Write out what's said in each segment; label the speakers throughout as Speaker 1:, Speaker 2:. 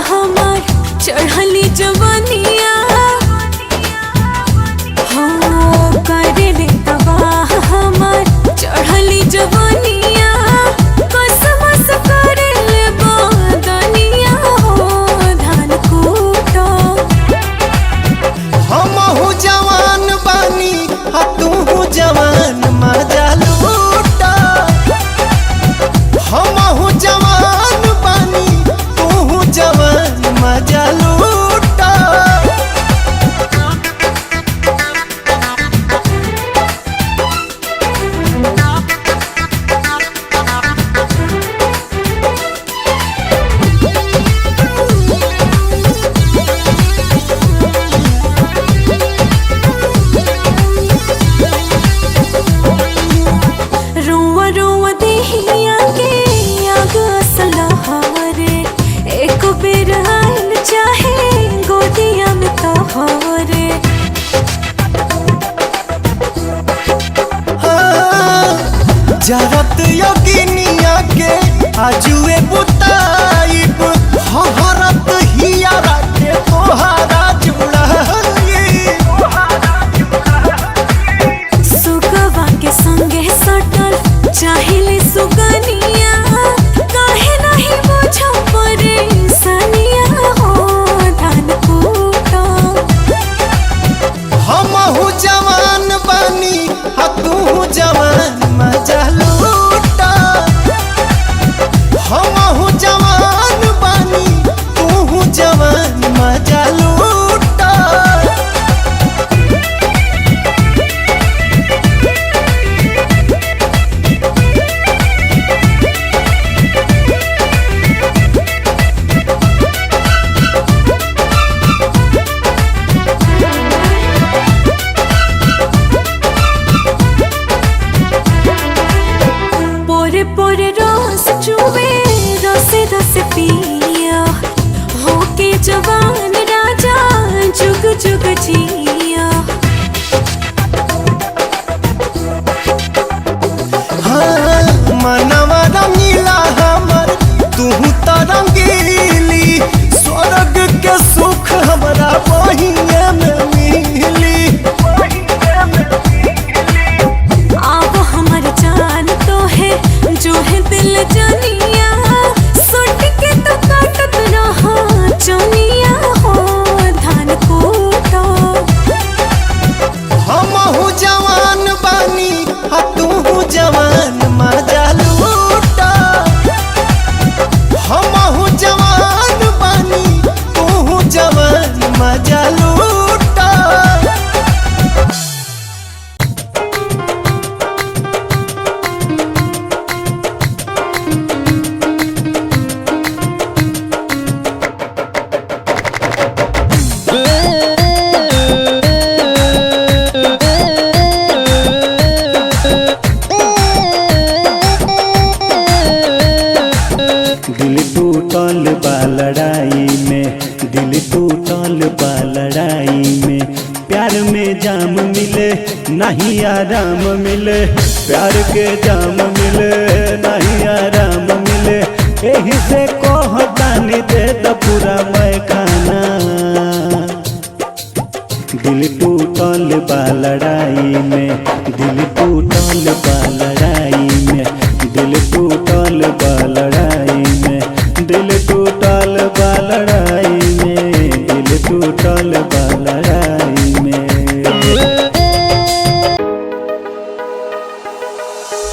Speaker 1: हमार चढ़ली जवनिया हो करेले तबाह हमार चढ़ली जवनिया कसमस करेले बदनिया हो धान कूटो
Speaker 2: हमहू जवान बानी तू जवान मजा लूटा। हमहू जवान बानी तू जवान मजा लूटा।
Speaker 1: रोआ रोआ देहिया के आग असलहारे एक बेर आइल चाहे गोदिया में तोहरे
Speaker 2: जरत योगिनिया के आजुए बुताइब हरत हियारा के तोहारा जुड़ाई।
Speaker 1: सुगवा के संगे सटल चाहिले सुगनिया काहे नहीं बुझो परेशानिया हो धान कूटो
Speaker 2: हमहू जवान बानी तू जवान मजा लूटा। हमहू जवान बानी तू जवान मजा लूटा।
Speaker 1: पोरे पोरे रस चुवे रसे रसे पिया होके जवान राजा जुग जुग जिया
Speaker 2: हाँ, मनवा रंगीला हमर तू तो रंगीली स्वर्ग के सुख हमरा बहिए में मिली।
Speaker 1: आप हमर जान तो है जो है दिल जनिया सुट के तो काटत रहा चनिया हो धान कूटो
Speaker 2: हमहू जवान बानी तू जवान मजा लूटा। हमहू जवान बानी तू जवान मजा लूटा।
Speaker 3: दिल टूटल बा लड़ाई में, दिल टूटल बा लड़ाई में। प्यार में जाम मिले नहीं आराम मिले, प्यार के जाम मिले नहीं आराम मिले। यही से कहतानी दे द पूरा मैं खाना। दिल टूटल बा लड़ाई में, दिल टूटल बा लड़ाई में, दिल टूटल बा लड़ाई में, दिल टूटल बा लड़ाई में, दिल टूटल बा लड़ाई में।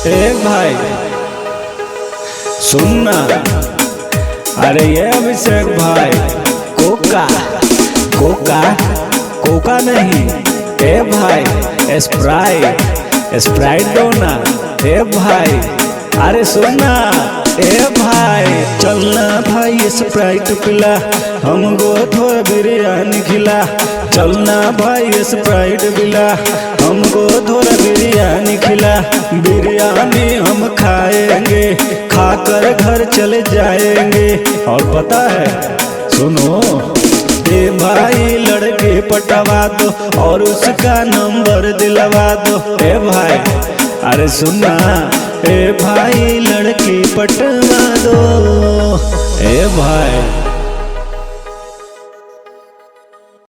Speaker 3: ए भाई सुनना, अरे ये अभिषेक भाई कोका कोका कोका नहीं, ए भाई स्प्राइट स्प्राइट दो ना। ए भाई अरे सुनना, ए भाई चलना भाई स्प्राइट पिला, हमको थोड़ा बिरयानी खिला। चलना भाई स्प्राइट पिला, हमको थोड़ा बिरयानी खिला। बिरयानी हम खाएंगे, खाकर घर चले जाएंगे। और पता है सुनो, ए भाई लड़के पटवा दो और उसका नंबर दिलवा दो। ए भाई अरे सुनना, ए भाई लड़की पटवा दो। ए भाई